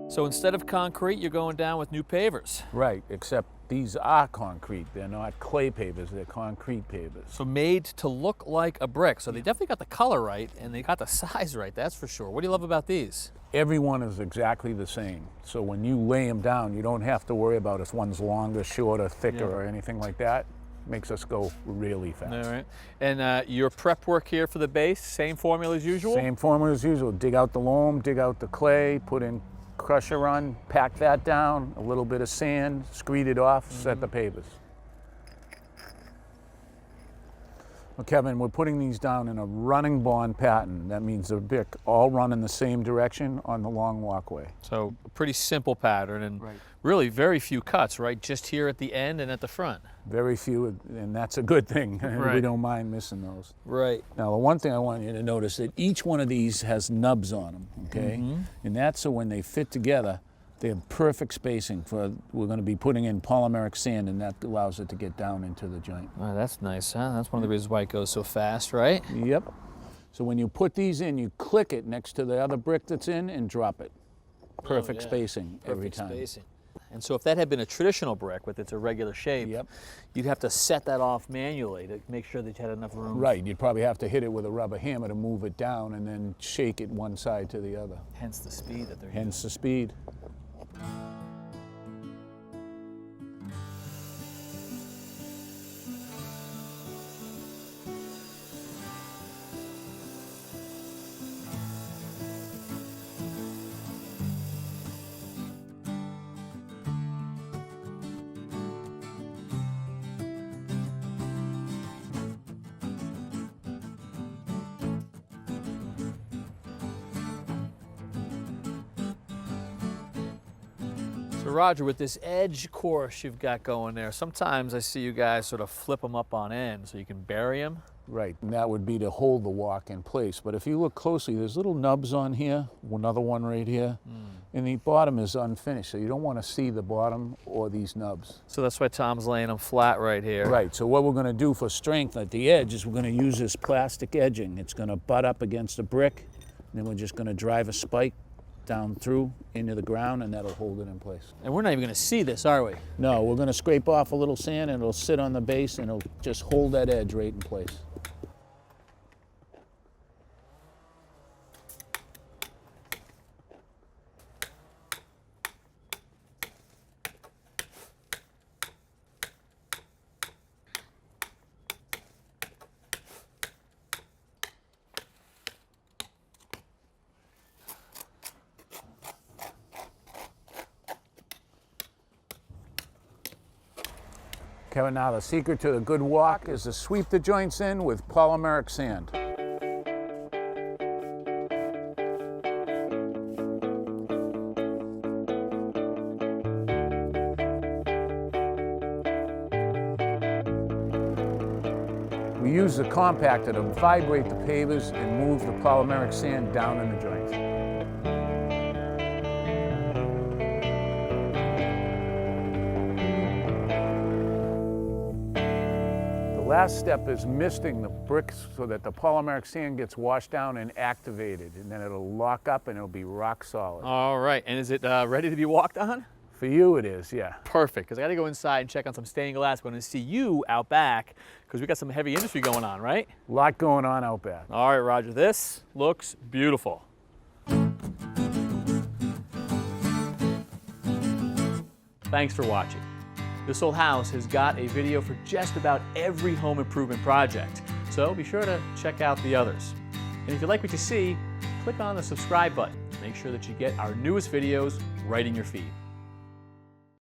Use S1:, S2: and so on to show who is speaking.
S1: So instead of concrete, you're going down with new pavers.
S2: Right, except these are concrete. They're not clay pavers, they're concrete pavers.
S1: So made to look like a brick. So they definitely got the color right and they got the size right, that's for sure. What do you love about these?
S2: Everyone is exactly the same. So when you lay them down, you don't have to worry about if one's longer, shorter, thicker, or anything like that. Makes us go really fast.
S1: All right. And your prep work here for the base, same formula as usual?
S2: Same formula as usual. Dig out the loam, dig out the clay, put in crusher run, pack that down, a little bit of sand, screed it off, set the pavers. Well, Kevin, we're putting these down in a running bond pattern. That means the brick all run in the same direction on the long walkway.
S1: So a pretty simple pattern and really very few cuts, right? Just here at the end and at the front.
S2: Very few, and that's a good thing. We don't mind missing those.
S1: Right.
S2: Now, the one thing I want you to notice that each one of these has nubs on them, okay? And that's so when they fit together, they have perfect spacing for, we're going to be putting in polymeric sand, and that allows it to get down into the joint.
S1: Oh, that's nice, huh? That's one of the reasons why it goes so fast, right?
S2: Yep. So when you put these in, you click it next to the other brick that's in and drop it. Perfect spacing every time.
S1: Spacing. And so if that had been a traditional brick with its irregular shape, you'd have to set that off manually to make sure that you had enough room.
S2: Right, you'd probably have to hit it with a rubber hammer to move it down and then shake it one side to the other.
S1: Hence the speed that they're
S2: Hence the speed.
S1: So Roger, with this edge course you've got going there, sometimes I see you guys sort of flip them up on end so you can bury them.
S2: Right, and that would be to hold the walk in place. But if you look closely, there's little nubs on here, another one right here, and the bottom is unfinished, so you don't want to see the bottom or these nubs.
S1: So that's why Tom's laying them flat right here.
S2: Right, so what we're going to do for strength at the edge is we're going to use this plastic edging. It's going to butt up against the brick, and then we're just going to drive a spike down through into the ground, and that'll hold it in place.
S1: And we're not even going to see this, are we?
S2: No, we're going to scrape off a little sand, and it'll sit on the base, and it'll just hold that edge right in place. Kevin, now the secret to the good walk is to sweep the joints in with polymeric sand. We use the compactor to vibrate the pavers and move the polymeric sand down in the joints. The last step is misting the bricks so that the polymeric sand gets washed down and activated, and then it'll lock up and it'll be rock solid.
S1: All right, and is it ready to be walked on?
S2: For you it is, yeah.
S1: Perfect, because I got to go inside and check on some stained glass. We're going to see you out back because we got some heavy industry going on, right?
S2: A lot going on out back.
S1: All right, Roger, this looks beautiful. Thanks for watching. This Old House has got a video for just about every home improvement project, so be sure to check out the others. And if you like what you see, click on the subscribe button to make sure that you get our newest videos right in your feed.